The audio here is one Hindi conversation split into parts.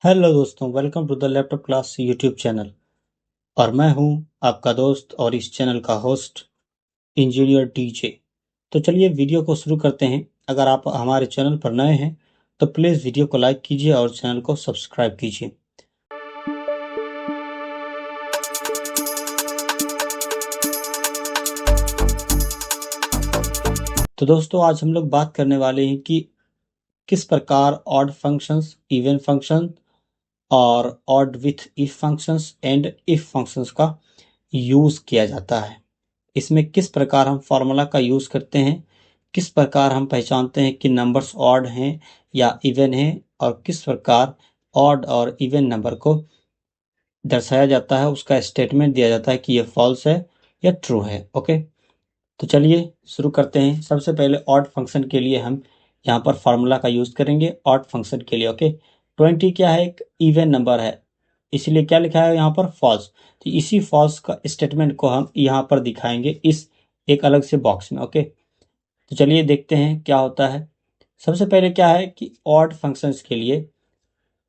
हेलो दोस्तों, welcome to the laptop class YouTube channel. और मैं हूं आपका दोस्त और इस चैनल का होस्ट इंजीनियर डीजे। तो चलिए वीडियो को शुरू करते हैं। अगर आप हमारे चैनल पर नए हैं तो प्लीज़ वीडियो को लाइक कीजिए और चैनल को सब्सक्राइब कीजिए। तो दोस्तों, आज हम लोग बात करने वाले हैं कि किस प्रकार ऑड फंक्शंस, इवन फंक्शन और odd with if functions and if functions का यूज़ किया जाता है। इसमें किस प्रकार हम फार्मूला का यूज़ करते हैं, किस प्रकार हम पहचानते हैं कि नंबर्स ऑड हैं या इवन हैं, और किस प्रकार ऑड और इवन नंबर को दर्शाया जाता है, उसका स्टेटमेंट दिया जाता है कि ये फॉल्स है या ट्रू है। ओके, तो चलिए शुरू करते हैं। सबसे पहले ऑड फंक्शन के लिए हम यहाँ पर फार्मूला का यूज़ करेंगे। ऑड फंक्शन के लिए ओके, 20 क्या है, एक इवन नंबर है, इसलिए क्या लिखा है यहाँ पर, फॉल्स। तो इसी फॉल्स का स्टेटमेंट को हम यहाँ पर दिखाएंगे इस एक अलग से बॉक्स में। ओके, तो चलिए देखते हैं क्या होता है। सबसे पहले क्या है कि ऑड फंक्शंस के लिए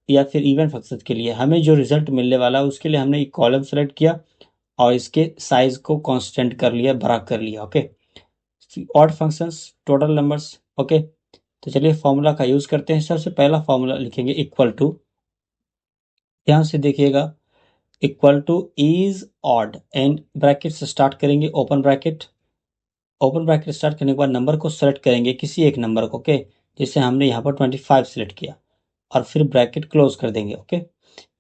या फिर इवन फंक्शंस के लिए हमें जो रिजल्ट मिलने वाला है उसके लिए हमने एक कॉलम सेलेक्ट किया और इसके साइज को कांस्टेंट कर लिया, बड़ा कर लिया। Okay, odd functions, total numbers. Okay, तो चलिए फॉर्मूला का यूज करते हैं। सबसे पहला फॉर्मूला लिखेंगे इक्वल टू, ध्यान से देखिएगा, equal to is odd and bracket से स्टार्ट करेंगे, open bracket. Open bracket start करने के बाद नंबर को सेलेक्ट करेंगे, किसी एक नंबर को। ओके, जैसे हमने यहाँ पर 25 सेलेक्ट किया और फिर ब्रैकेट क्लोज कर देंगे। ओके,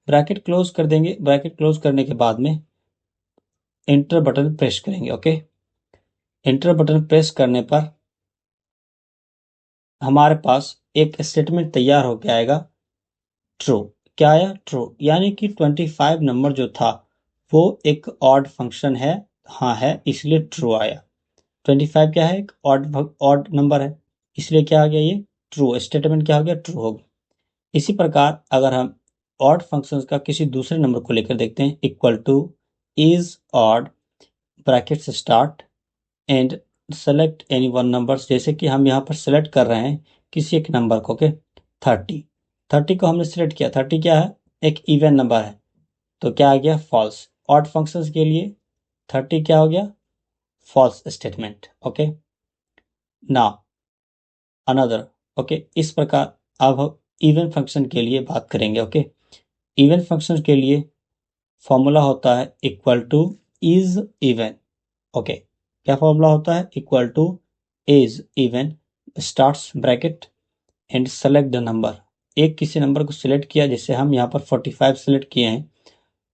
ब्रैकेट क्लोज कर देंगे। ब्रैकेट क्लोज करने के बाद में एंटर बटन प्रेस करेंगे। ओके, एंटर बटन प्रेस करने पर हमारे पास एक स्टेटमेंट तैयार होकर आएगा, ट्रू। क्या आया, ट्रू, यानी कि 25 नंबर जो था वो एक ऑड फंक्शन है, हाँ है, इसलिए ट्रू आया। 25 क्या है, एक ऑड नंबर है, इसलिए क्या आ गया, ये ट्रू। स्टेटमेंट क्या हो गया, ट्रू हो गया। इसी प्रकार अगर हम ऑड फंक्शंस का किसी दूसरे नंबर को लेकर देखते हैं, equal to is odd, bracket से start and select any one numbers. जैसे कि हम यहाँ पर सेलेक्ट कर रहे हैं किसी एक नंबर को। ओके, 30 को हमने सेलेक्ट किया। 30 क्या है, एक इवन नंबर है, तो क्या आ गया, फॉल्स। ऑड फंक्शंस के लिए 30 क्या हो गया, false statement. Okay, now another. Okay, इस प्रकार अब हम इवन फंक्शन के लिए बात करेंगे। ओके, इवन फंक्शन के लिए फॉर्मूला होता है equal to is even. Okay, क्या फॉर्मूला होता है, equal to is even, starts bracket and select the number. एक किसी नंबर को सिलेक्ट किया, जैसे हम यहाँ पर 45 सिलेक्ट किए हैं,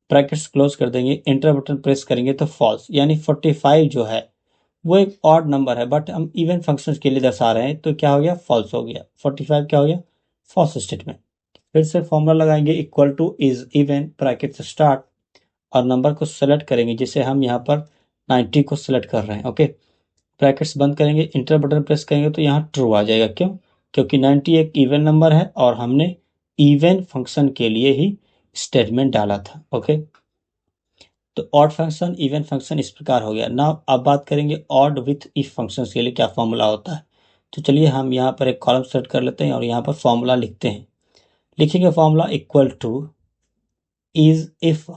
ब्रैकेट्स क्लोज कर देंगे, एंटर बटन प्रेस करेंगे तो फॉल्स, यानी 45 जो है वो एक ऑड नंबर है, बट हम इवन फंक्शंस के लिए दर्शा रहे हैं, तो क्या हो गया, फॉल्स हो गया। 45 क्या हो गया, फॉल्स स्टेटमेंट। फिर से फॉर्मूला लगाएंगे, equal to is even, bracket से स्टार्ट और नंबर को सेलेक्ट करेंगे, जैसे हम यहाँ पर 90 को सिलेक्ट कर रहे हैं। ओके, ब्रैकेट्स बंद करेंगे, इंटर बटन प्रेस करेंगे तो यहाँ ट्रू आ जाएगा। क्यों, क्योंकि 90 एक इवन नंबर है और हमने इवन फंक्शन के लिए ही स्टेटमेंट डाला था। ओके, तो ऑड फंक्शन, इवन फंक्शन इस प्रकार हो गया। ना अब बात करेंगे ऑड विथ इफ फंक्शन के लिए क्या फॉर्मूला होता है। तो चलिए हम यहाँ पर एक कॉलम सेट कर लेते हैं और यहाँ पर फॉर्मूला लिखते हैं। लिखेंगे formula equal to is if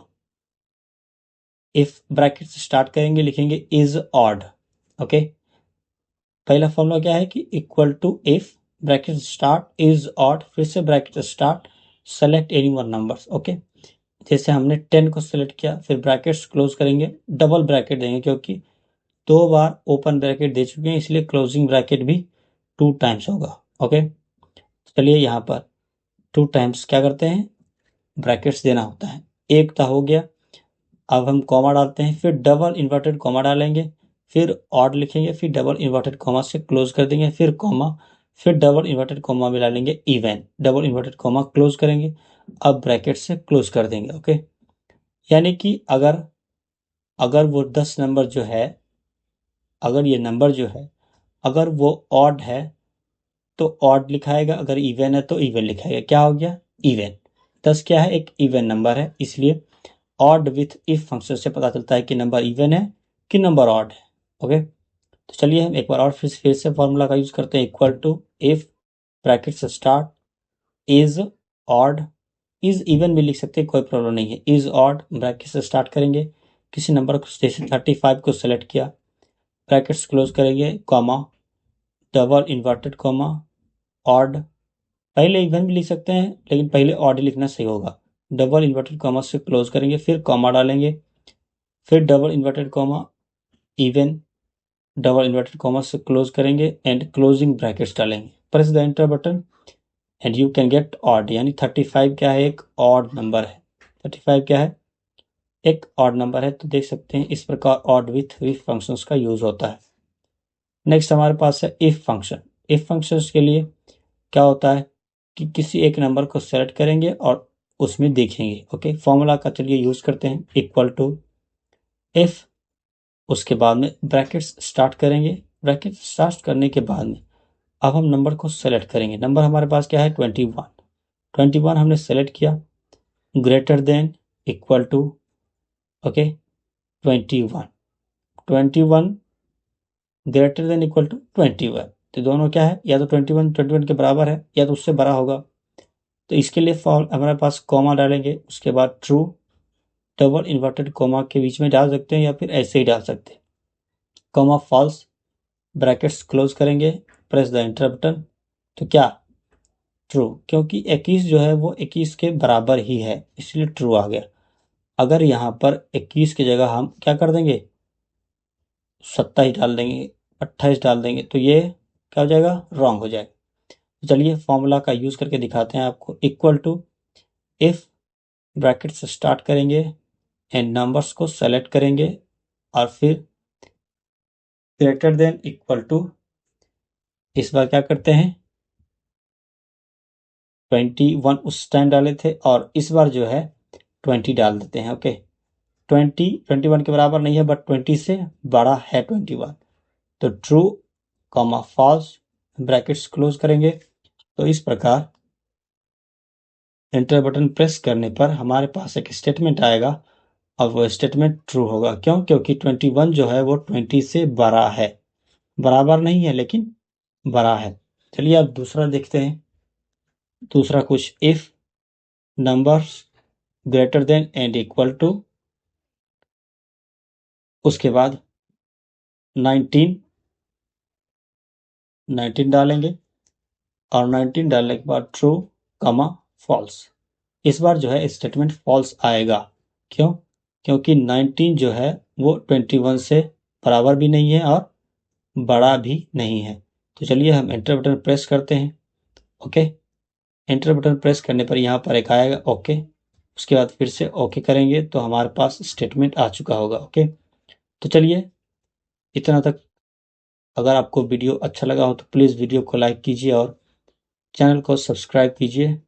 bracket से स्टार्ट करेंगे, लिखेंगे इज ऑड। ओके, पहला फॉर्मूला क्या है कि equal to if bracket start is odd, फिर से bracket start select any one numbers. Okay, जैसे हमने 10 को सेलेक्ट किया, फिर ब्रैकेट्स क्लोज करेंगे, डबल ब्रैकेट देंगे क्योंकि 2 बार ओपन ब्रैकेट दे चुके हैं, इसलिए क्लोजिंग ब्रैकेट भी 2 टाइम्स होगा। ओके, चलिए यहाँ पर 2 टाइम्स क्या करते हैं, ब्रैकेट्स देना होता है। एक तो हो गया, अब हम कॉमा डालते हैं, फिर डबल इन्वर्टेड कॉमा डालेंगे, फिर ऑड लिखेंगे, फिर डबल इन्वर्टेड कॉमा से क्लोज कर देंगे, फिर कॉमा, फिर डबल इन्वर्टेड कॉमा में डालेंगे even, double inverted comma close करेंगे, अब ब्रैकेट से क्लोज कर देंगे। ओके, यानी कि अगर अगर वो 10 नंबर जो है, अगर ये नंबर जो है अगर वो ऑड है तो ऑड लिखाएगा, अगर इवन है तो इवन लिखाएगा। क्या हो गया, इवन। 10 क्या है, एक इवन नंबर है, इसलिए ऑड विथ इफ फंक्शन से पता चलता है कि नंबर इवन है कि नंबर ऑड है। ओके, तो चलिए हम एक बार और फिर से फॉर्मूला का यूज करते हैं, इक्वल टू इफ ब्रैकेट से start is odd is even भी लिख सकते हैं, कोई प्रॉब्लम नहीं है। इज ऑड ब्रैकेट से स्टार्ट करेंगे, किसी नंबर को जैसे 35 को सेलेक्ट किया, ब्रैकेट्स क्लोज करेंगे, comma, double inverted comma, odd, पहले इवन भी लिख सकते हैं लेकिन पहले ऑड लिखना सही होगा। डबल इन्वर्टेड कॉमा से क्लोज करेंगे, फिर कॉमा डालेंगे, फिर double inverted comma, even, double inverted comma से क्लोज करेंगे एंड क्लोजिंग ब्रैकेट्स डालेंगे। Press the enter button and you can get odd, यानी 35 क्या है, एक ऑड नंबर है। 35 क्या है, एक ऑड नंबर है। तो देख सकते हैं इस प्रकार ऑड विथ इफ फंक्शंस का यूज होता है। नेक्स्ट हमारे पास है इफ फंक्शन। इफ फंक्शंस के लिए क्या होता है कि किसी एक नंबर को सेलेक्ट करेंगे और उसमें देखेंगे। ओके, फॉर्मूला का चलिए यूज करते हैं, इक्वल टू इफ, उसके बाद में ब्रैकेट्स स्टार्ट करेंगे। ब्रैकेट स्टार्ट करने के बाद में अब हम नंबर को सेलेक्ट करेंगे। नंबर हमारे पास क्या है, 21। 21 हमने सेलेक्ट किया, greater than, equal to, okay, 21। 21 greater than equal to 21, तो दोनों क्या है, या तो 21 के बराबर है या तो उससे बड़ा होगा। तो इसके लिए हमारे पास कॉमा डालेंगे, उसके बाद ट्रू, डबल इन्वर्टेड कॉमा के बीच में डाल सकते हैं या फिर ऐसे ही डाल सकते हैं, कॉमा फॉल्स, ब्रैकेट्स क्लोज करेंगे, प्रेस द एंटर बटन। तो क्या, ट्रू, क्योंकि 21 जो है वो 21 के बराबर ही है, इसलिए ट्रू आ गया। अगर यहाँ पर 21 की जगह हम क्या कर देंगे, 27 डाल देंगे, 28 डाल देंगे, तो ये क्या हो जाएगा, रॉन्ग हो जाएगा। तो चलिए फॉर्मूला का यूज करके दिखाते हैं आपको। इक्वल टू इफ, ब्रैकेट से स्टार्ट करेंगे एंड नंबर्स को सेलेक्ट करेंगे और फिर ग्रेटर देन इक्वल टू, इस बार क्या करते हैं, 21 उस टाइम डाले थे और इस बार जो है 20 डाल देते हैं। ओके, 21 के बराबर नहीं है बट 20 से बड़ा है 21, तो true, comma false, brackets close करेंगे। तो इस प्रकार एंटर बटन प्रेस करने पर हमारे पास एक स्टेटमेंट आएगा और वो स्टेटमेंट ट्रू होगा। क्यों, क्योंकि 21 जो है वो 20 से बड़ा है, बराबर नहीं है लेकिन बड़ा है। चलिए अब दूसरा देखते हैं। दूसरा कुछ, if numbers greater than and equal to, उसके बाद 19 डालेंगे और 19 डालने के बाद ट्रू, कमा फॉल्स। इस बार जो है स्टेटमेंट फॉल्स आएगा। क्यों, क्योंकि 19 जो है वो 21 से बराबर भी नहीं है और बड़ा भी नहीं है। तो चलिए हम एंटर बटन प्रेस करते हैं। ओके, एंटर बटन प्रेस करने पर यहाँ पर एक आएगा ओके, उसके बाद फिर से ओके करेंगे तो हमारे पास स्टेटमेंट आ चुका होगा। ओके, तो चलिए इतना तक। अगर आपको वीडियो अच्छा लगा हो तो प्लीज़ वीडियो को लाइक कीजिए और चैनल को सब्सक्राइब कीजिए।